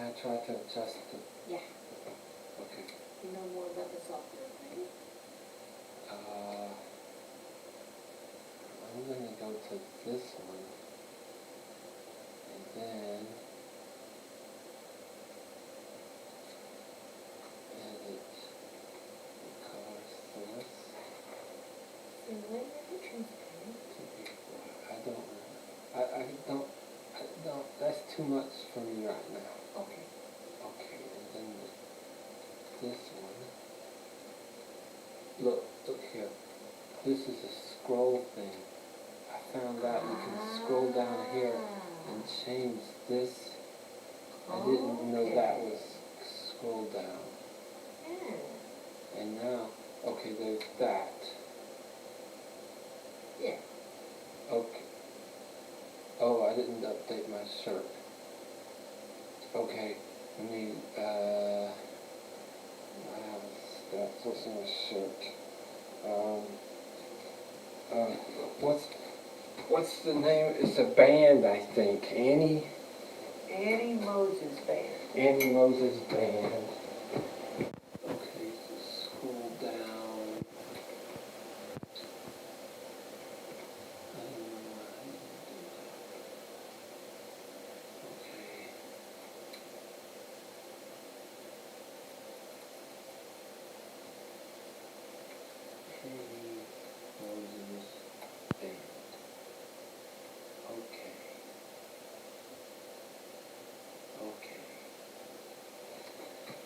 can I try to adjust it? Yeah. Okay. You know more about the software, maybe? I'm going to go to this one, and then edit the color source. And when is it transparent? I don't, that's too much for me right now. Okay. Okay, and then this one. Look here. This is a scroll thing. I found out you can scroll down here and change this. I didn't know that was scroll down. Yeah. And now, okay, there's that. Yeah. Okay. Oh, I didn't update my shirt. Okay, let me, what's in my shirt? What's the name? It's a band, I think. Annie Moses Band. Annie Moses Band. Okay, so scroll down.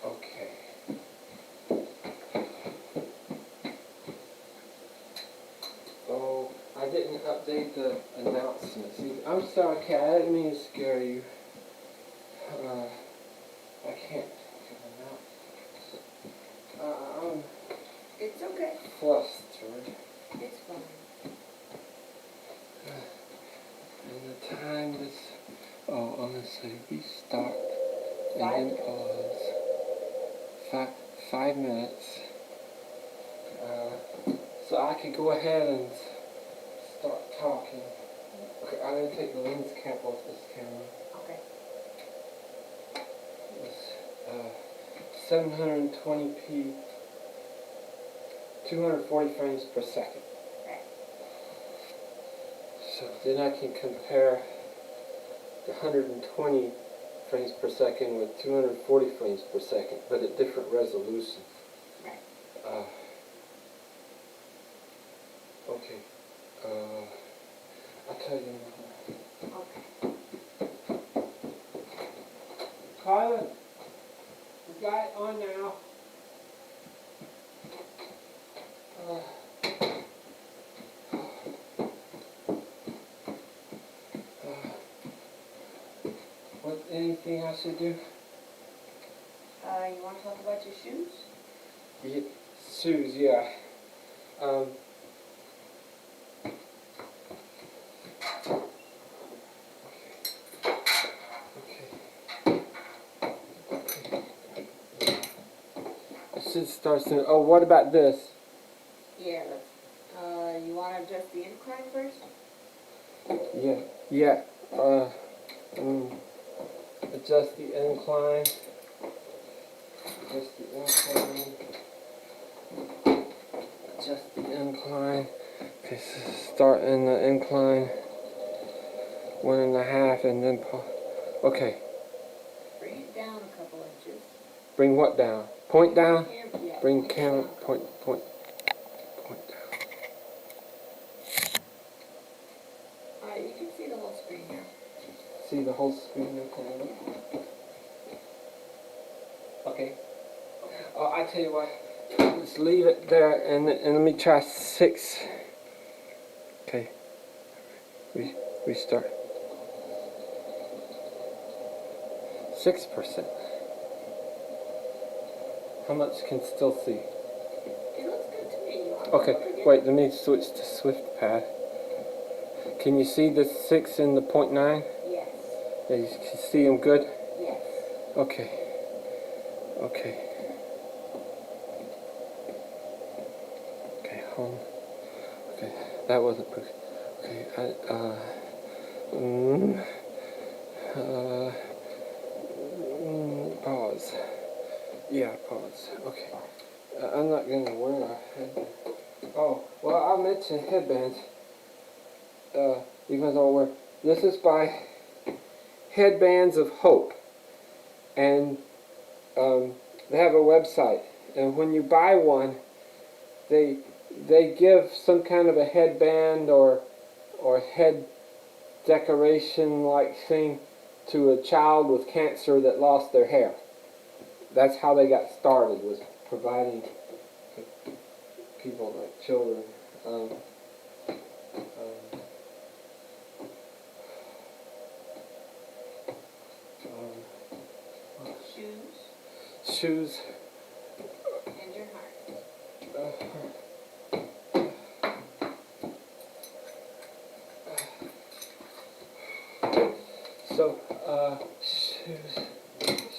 Okay. Oh, I didn't update the announcements. I'm sorry, Kat. I didn't mean to scare you. I can't give announcements. It's okay. Flustered. It's fine. And the time is, I'm going to say restart and then pause. 5 minutes. So I could go ahead and start talking. Okay, I'm going to take the lens cap off this camera. Okay. It's 720p, 240 frames per second. So then I can compare the 120 frames per second with 240 frames per second, but at different resolutions. Right. Okay. I'll tell you more. Okay. Carlin, we got it on now. Anything I should do? You want to talk about your shoes? Yeah, shoes, yeah. I should start soon. Oh, what about this? Yeah, you want to adjust the incline first? Yeah. Adjust the incline. Adjust the incline. Okay, so start in the incline. 1.5 and then okay. Bring it down a couple inches. Bring what down? Point down? Yeah, Bring camera point down. Alright, you can see the whole screen now. See the whole screen, okay? Okay. Oh, I tell you what. Let's leave it there and let me try 6. Okay. Restart. 6%. How much can still see? It looks good to me. Okay, wait, let me switch to Swift Pad. Can you see the 6 and the 0.9? Yes. Yeah, you can see them good? Yes. Okay. Home. Okay, that wasn't good. Okay, Yeah, pause. Okay. I'm not going to wear a headband. Oh, well, I'll mention headbands. Because I'll wear. This is by Headbands of Hope. And they have a website. And when you buy one, they give some kind of a headband or head decoration like thing to a child with cancer that lost their hair. That's how they got started, was providing people like children. Shoes. And your heart. So,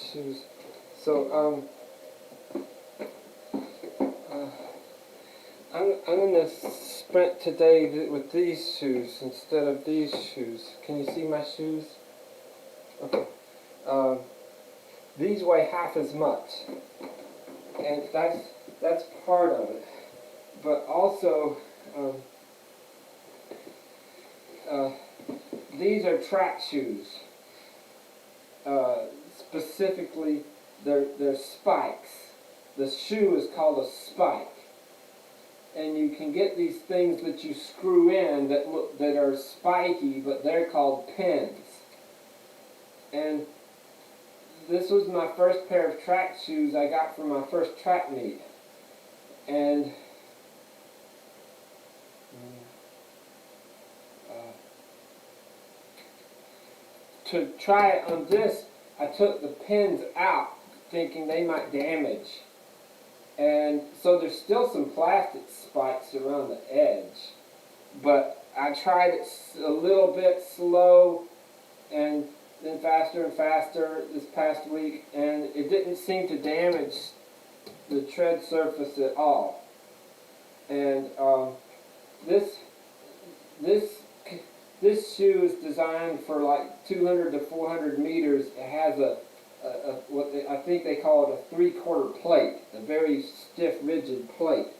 shoes. So, I'm gonna sprint today with these shoes instead of these shoes. Can you see my shoes? Okay. These weigh half as much, and that's part of it. But also, these are track shoes. Specifically, they're spikes. The shoe is called a spike, and you can get these things that you screw in that are spiky, but they're called pins. And this was my first pair of track shoes I got from my first track meet, and to try it on this, I took the pins out thinking they might damage. And so there's still some plastic spikes around the edge. But I tried it a little bit slow and then faster and faster this past week, and it didn't seem to damage the tread surface at all. And this shoe is designed for like 200 to 400 meters. It has I think they call it a 3/4 plate, a very stiff, rigid plate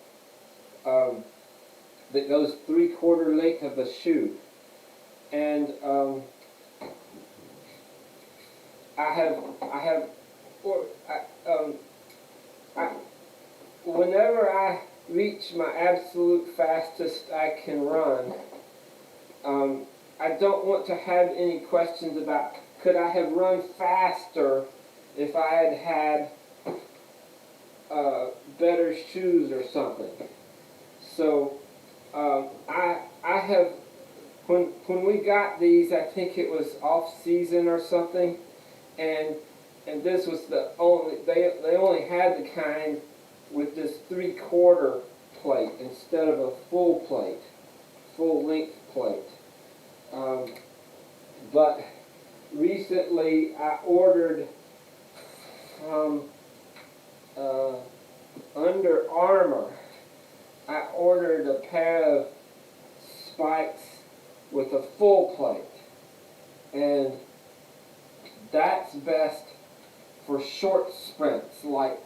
that goes 3/4 length of the shoe. And whenever I reach my absolute fastest I can run, I don't want to have any questions about could I have run faster if I had better shoes or something. So I have, when we got these, I think it was off season or something, and this was the only, they only had the kind with this 3/4 plate instead of a full plate, full length plate. But recently I ordered from Under Armour, I ordered a pair of spikes with a full plate, and that's best for short sprints like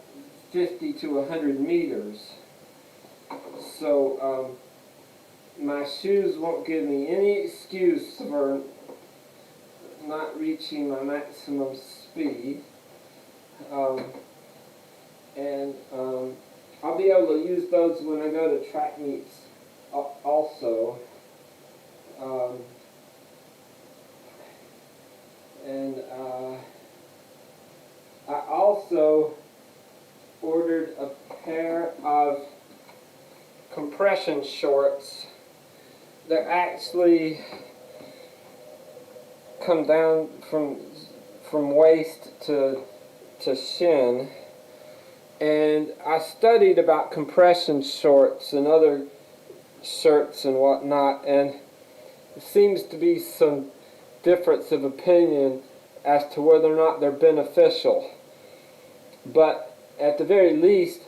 50 to 100 meters. So my shoes won't give me any excuse for not reaching my maximum speed. I'll be able to use those when I go to track meets also. I also ordered a pair of compression shorts that actually come down from waist to shin. And I studied about compression shorts and other shirts and whatnot, and there seems to be some difference of opinion as to whether or not they're beneficial. But at the very least,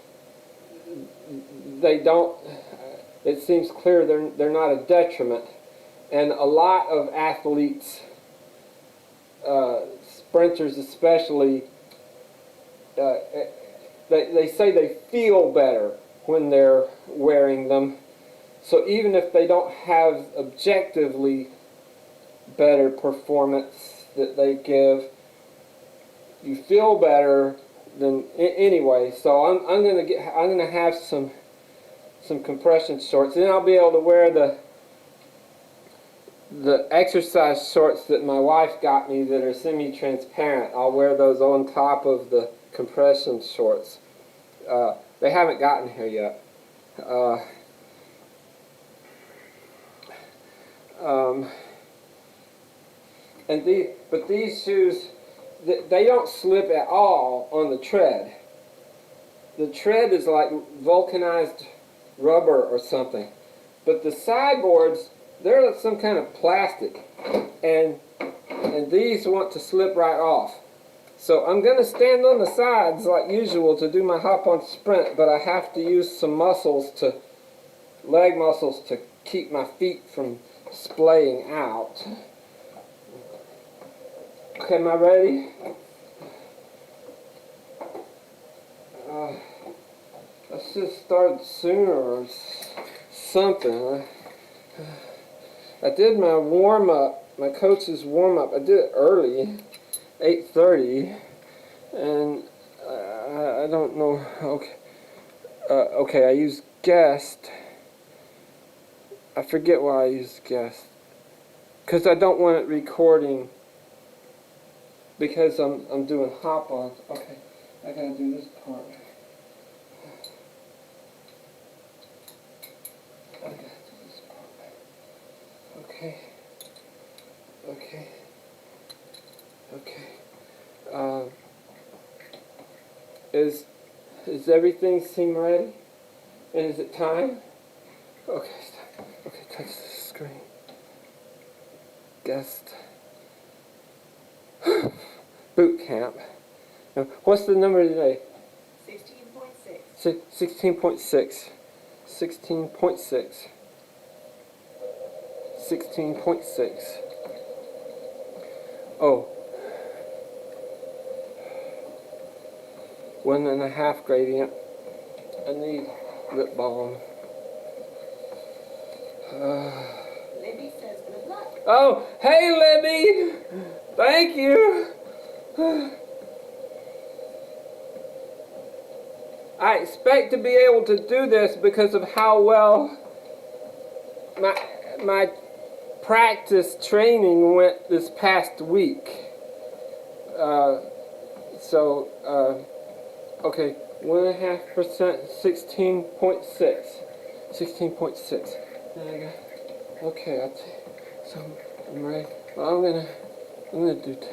they don't, it seems clear they're not a detriment. And a lot of athletes, sprinters especially, they say they feel better when they're wearing them. So even if they don't have objectively better performance that they give, you feel better than anyway. So I'm gonna have some compression shorts. Then I'll be able to wear the exercise shorts that my wife got me that are semi-transparent. I'll wear those on top of the compression shorts. They haven't gotten here yet. But these shoes, they don't slip at all on the tread. The tread is like vulcanized rubber or something. But the sideboards, they're some kind of plastic. And these want to slip right off. So I'm going to stand on the sides like usual to do my hop on sprint, but I have to use some leg muscles to keep my feet from splaying out. Okay, am I ready? I should have started sooner or something. I did my warm-up, my coach's warm-up. I did it early, 8:30, and I don't know. Okay, I used guest. I forget why I used guest. Because I don't want it recording. Because I'm doing hop-ons. Okay, I gotta do this part. I gotta do this part. Okay. Is everything seem ready? And is it time? Okay, stop. Okay, touch the screen. Guest. Boot camp. Now, what's the number today? 16.6. 16.6. 16.6. 16.6. Oh. 1.5 gradient. I need lip balm. Libby says good luck. Oh, hey Libby! Thank you! I expect to be able to do this because of how well my practice training went this past week. Okay, 1.5%, 16.6. 16.6. There you go. Okay, so I'm ready. Well, I'm gonna do 10.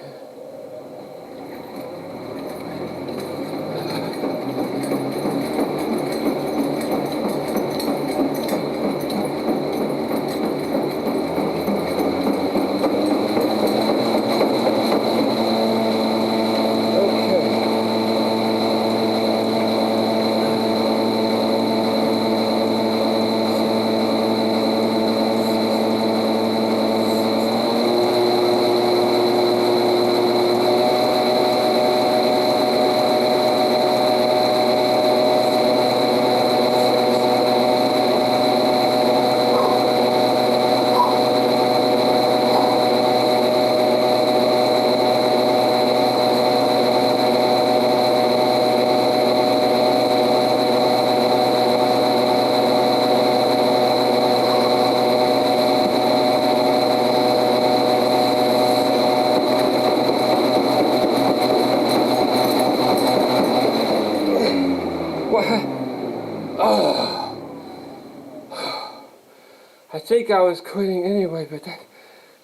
I think I was quitting anyway, but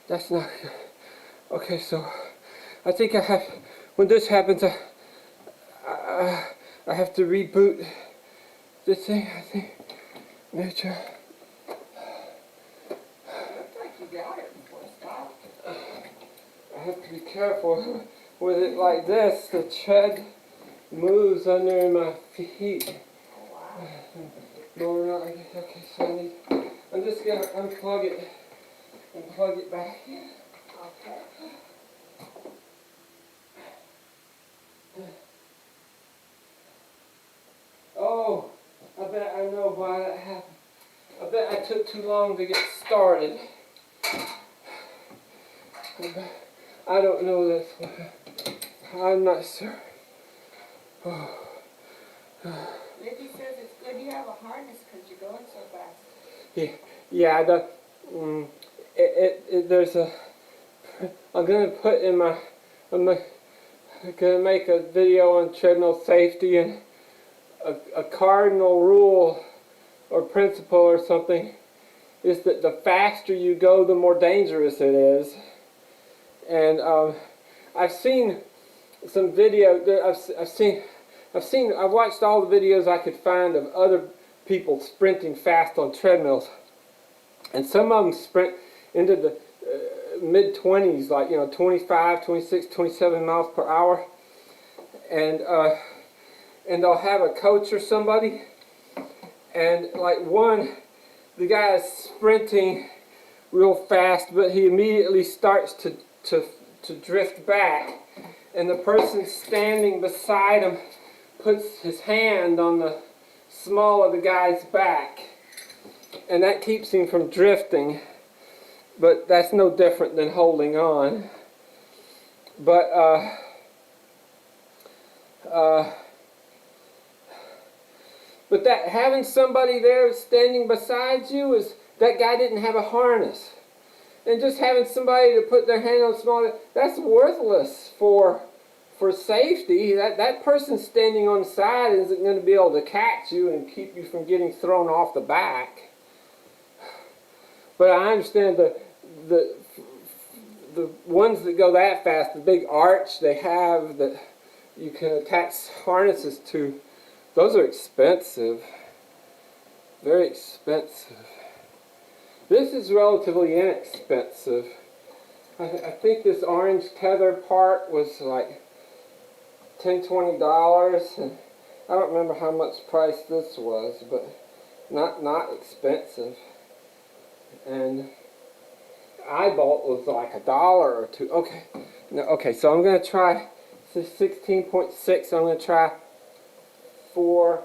that's not good. Okay, so I think when this happens, I have to reboot this thing, I think. Make sure. Looks like you got it before it stopped. I have to be careful with it like this. The tread moves under my feet. Oh, wow. Okay, so I'm just going to unplug it and plug it back in. Okay. Oh, I bet I know why that happened. I bet I took too long to get started. I don't know this one. I'm not sure. Libby says it's good you have a harness because you're going so fast. Yeah. There's a. I'm gonna put in my. I'm gonna make a video on treadmill safety, and a cardinal rule or principle or something is that the faster you go, the more dangerous it is. And I've seen some video. I've watched all the videos I could find of other people sprinting fast on treadmills, and some of them sprint into the mid-20s, like 25, 26, 27 miles per hour, and they'll have a coach or somebody, and like the guy is sprinting real fast, but he immediately starts to drift back, and the person standing beside him puts his hand on the small of the guy's back, and that keeps him from drifting. But that's no different than holding on. But that having somebody there standing beside you, is that guy didn't have a harness, and just having somebody to put their hand on small, that's worthless for safety. That person standing on the side isn't going to be able to catch you and keep you from getting thrown off the back. But I understand the ones that go that fast, the big arch they have that you can attach harnesses to, those are expensive. Very expensive. This is relatively inexpensive. I think this orange tether part was like $10–20, and I don't remember how much price this was, but not expensive. And eyebolt was like $1 or $2. Okay, so I'm going to try 16.6. I'm going to try 4%.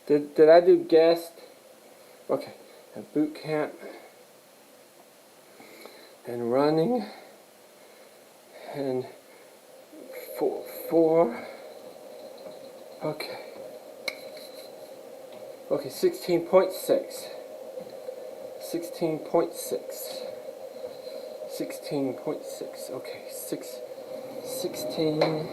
Did I do guest? Okay, and boot camp and running and 4. Okay. Okay, 16.6. 16.6. 16.6. Okay, 16.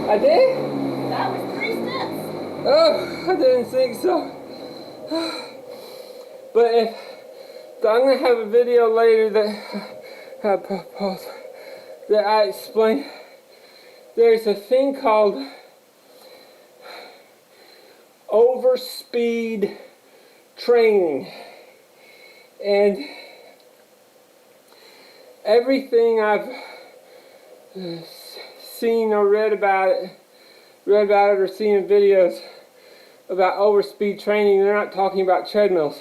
I did? That was 3 steps. Oh, I didn't think so. But I'm going to have a video later that I explain. There's a thing called overspeed training. And everything I've seen or read about it or seen in videos about overspeed training, they're not talking about treadmills.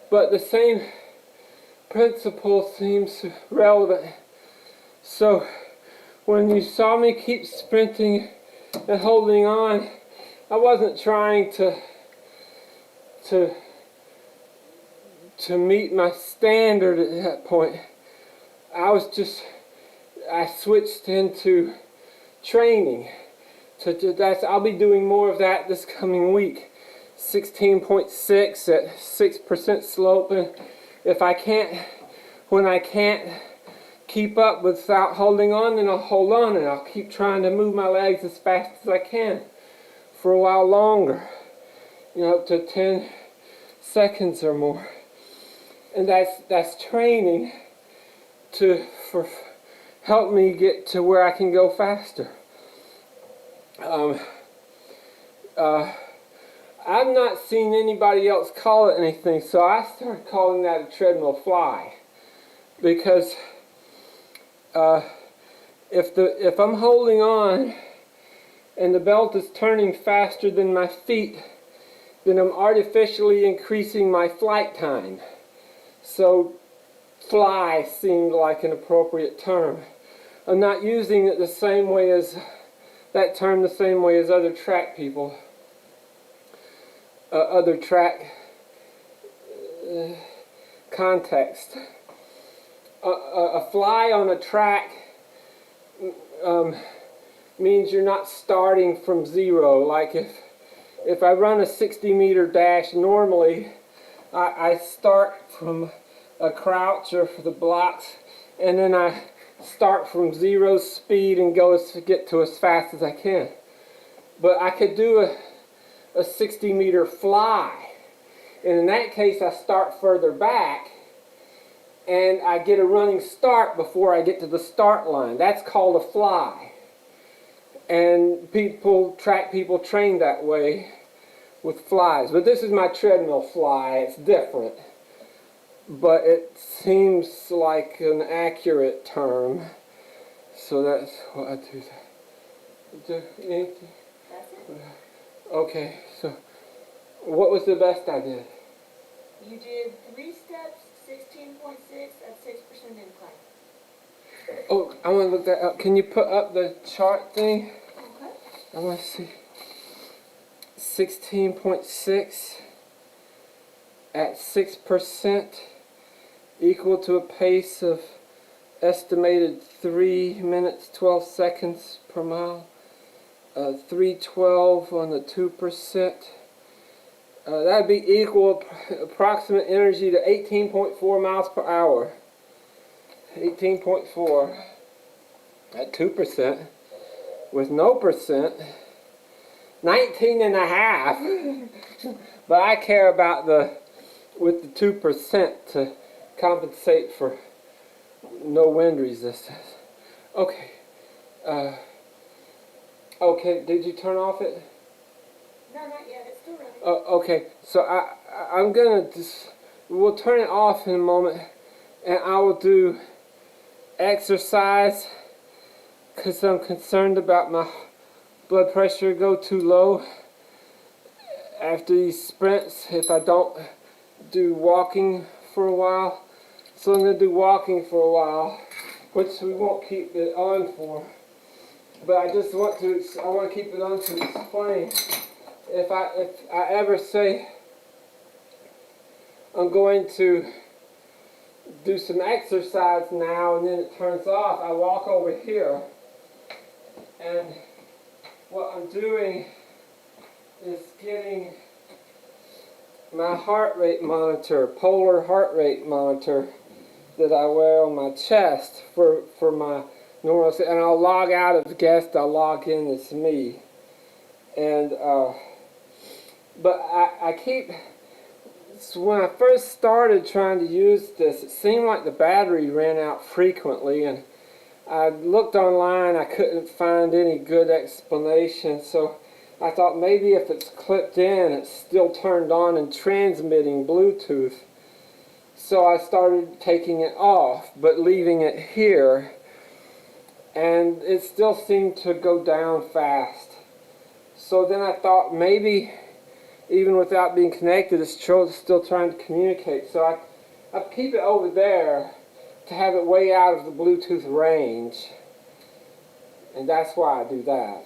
But the same principle seems relevant. So when you saw me keep sprinting and holding on, I wasn't trying to meet my standard at that point. I switched into training. I'll be doing more of that this coming week. 16.6 at 6% slope, and if I can't, when I can't keep up without holding on, then I'll hold on and I'll keep trying to move my legs as fast as I can for a while longer, you know, up to 10 seconds or more. And that's training to help me get to where I can go faster. I've not seen anybody else call it anything, so I started calling that a treadmill fly, because if I'm holding on and the belt is turning faster than my feet, then I'm artificially increasing my flight time. So fly seemed like an appropriate term. I'm not using it the same way as that term, the same way as other track people, other track context. A fly on a track means you're not starting from zero. Like if I run a 60-meter dash, normally I start from a crouch or for the blocks, and then I start from zero speed and get to as fast as I can. But I could do a 60-meter fly, and in that case I start further back and I get a running start before I get to the start line. That's called a fly, and track people train that way with flies. But this is my treadmill fly. It's different, but it seems like an accurate term, so that's what I do. That's it. Okay, so what was the best I did? You did 3 steps, 16.6 at 6% incline. Oh, I want to look that up. Can you put up the chart thing? Okay. I want to see. 16.6 at 6% equal to a pace of estimated 3 minutes 12 seconds per mile. 312 on the 2%. That'd be equal approximate energy to 18.4 miles per hour. 18.4 at 2%. With no percent, 19 and a half. But I care about with the 2% to compensate for no wind resistance. Okay. Okay, did you turn off it? No, not yet. It's still running. Okay, so I'm gonna we'll turn it off in a moment, and I will do exercise because I'm concerned about my blood pressure go too low after these sprints if I don't do walking for a while. So I'm gonna do walking for a while, which we won't keep it on for. But I just want to keep it on to explain. If I ever say I'm going to do some exercise now and then it turns off, I walk over here, and what I'm doing is getting my heart rate monitor, polar heart rate monitor that I wear on my chest for my normal, and I'll log out as guest, I'll log in as me. And but I keep, so when I first started trying to use this, it seemed like the battery ran out frequently, and I looked online, I couldn't find any good explanation, so I thought maybe if it's clipped in, it's still turned on and transmitting Bluetooth. So I started taking it off, but leaving it here, and it still seemed to go down fast. So then I thought maybe even without being connected, it's still trying to communicate. So I keep it over there to have it way out of the Bluetooth range, and that's why I do that.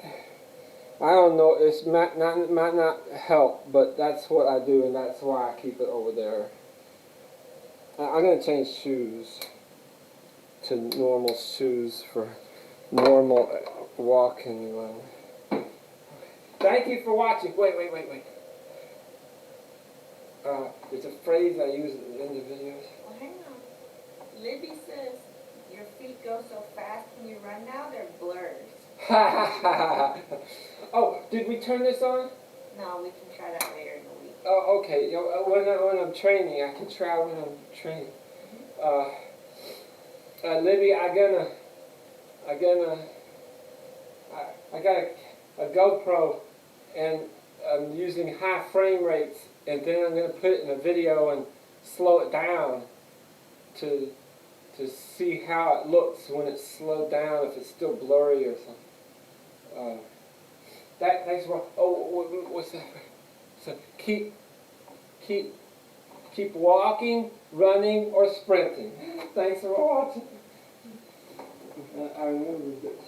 I don't know, it might not help, but that's what I do, and that's why I keep it over there. I'm going to change shoes to normal shoes for normal walking. Thank you for watching. Wait. It's a phrase I use in the videos. Well, hang on. Libby says your feet go so fast when you run now, they're blurred. Oh, did we turn this on? No, we can try that later in the week. Oh, okay. You know, when I'm training, I can try when I'm training. Libby, I got a GoPro, and I'm using high frame rates, and then I'm going to put it in a video and slow it down to see how it looks when it's slowed down, if it's still blurry or something. Thanks for, oh, what's that? So keep walking, running, or sprinting. Thanks for watching. I remembered this.